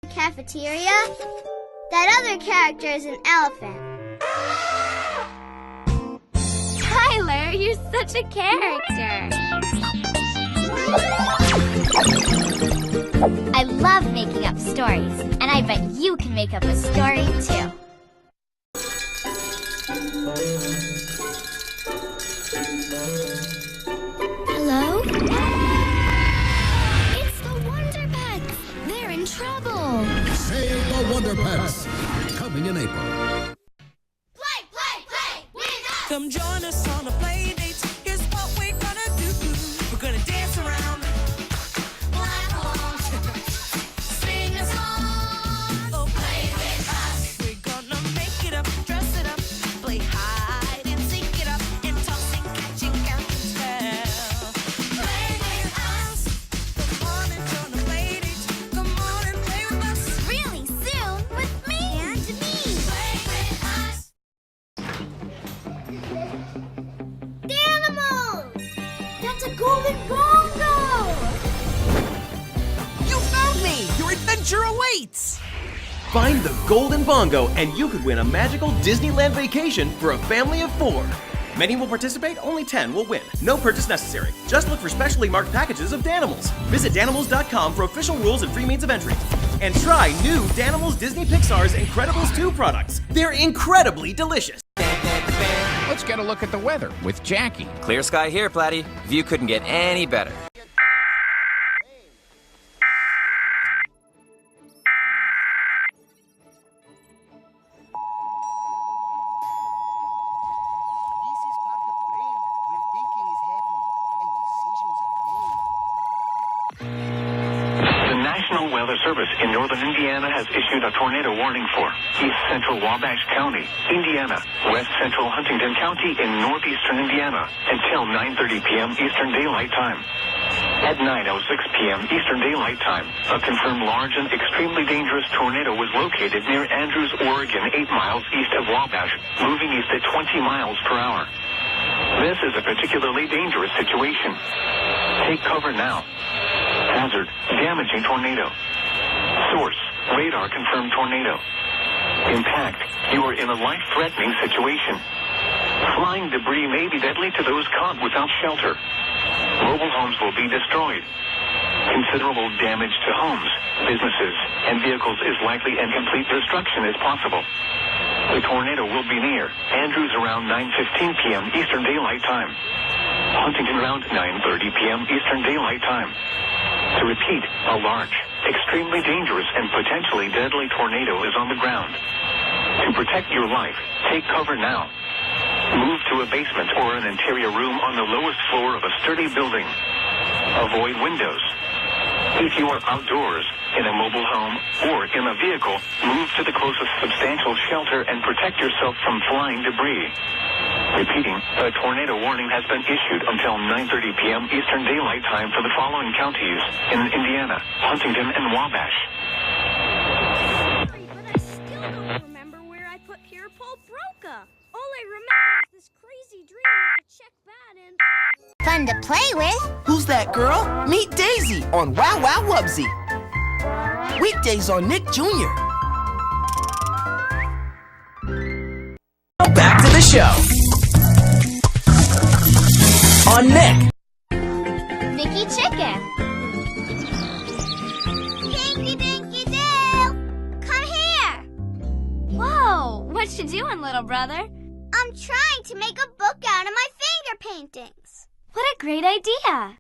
Cafeteria? That other character is an elephant. Tyler, you're such a character. I love making up stories, and I bet you can make up a story too. Hello? It's the Wonder Pets. They're in trouble. Save the Wonder Pets. Coming in April. Play, play, play with us. Come join us on a play date. Here's what we're gonna do. We're gonna dance around. Laugh along. Sing a song. Oh, play with us. We're gonna make it up, dress it up, play hide and seek it up, and toss and catch and count and spell. Play with us. Come on and join the play date. Come on and play with us. Really soon with me and me. Play with us. Animals! That's a golden bongo! You found me! Your adventure awaits! Find the Golden Bongo and you could win a magical Disneyland vacation for a family of 4. Many will participate, only 10 will win. No purchase necessary. Just look for specially marked packages of Danimals. Visit Danimals.com for official rules and free means of entry. And try new Danimals Disney Pixar's Incredibles 2 products. They're incredibly delicious. Let's get a look at the weather with Jackie. Clear sky here, Platty. View couldn't get any better. This is part of brain where thinking is happening and decisions are made. The National Weather Service in northern Indiana has issued a tornado warning for east central Wabash County, Indiana, west central Huntington County in northeastern Indiana until 9:30 p.m. Eastern Daylight Time. At 9:06 p.m. Eastern Daylight Time, a confirmed large and extremely dangerous tornado was located near Andrews, Oregon, 8 miles east of Wabash, moving east at 20 miles per hour. This is a particularly dangerous situation. Take cover now. Hazard, damaging tornado. Source, radar confirmed tornado. Impact, you are in a life-threatening situation. Flying debris may be deadly to those caught without shelter. Mobile homes will be destroyed. Considerable damage to homes, businesses, and vehicles is likely and complete destruction is possible. The tornado will be near Andrews around 9:15 p.m. Eastern Daylight Time. Huntington around 9:30 p.m. Eastern Daylight Time. To repeat, a large, extremely dangerous, and potentially deadly tornado is on the ground. To protect your life, take cover now. Move to a basement or an interior room on the lowest floor of a sturdy building. Avoid windows. If you are outdoors, in a mobile home, or in a vehicle, move to the closest substantial shelter and protect yourself from flying debris. Repeating, a tornado warning has been issued until 9:30 p.m. Eastern Daylight Time for the following counties in Indiana, Huntington, and Wabash. But I still don't remember where I put Pure Pole Broca. All I remember is this crazy dream with a check bat and... Fun to play with. Who's that girl? Meet Daisy on Wow Wow Wubsy. Weekdays on Nick Jr. Back to the show. On Nick. Nicky Chicken. Dinky, dinky, doo! Come here! Whoa, what you doing, little brother? I'm trying to make a book out of my finger paintings. What a great idea.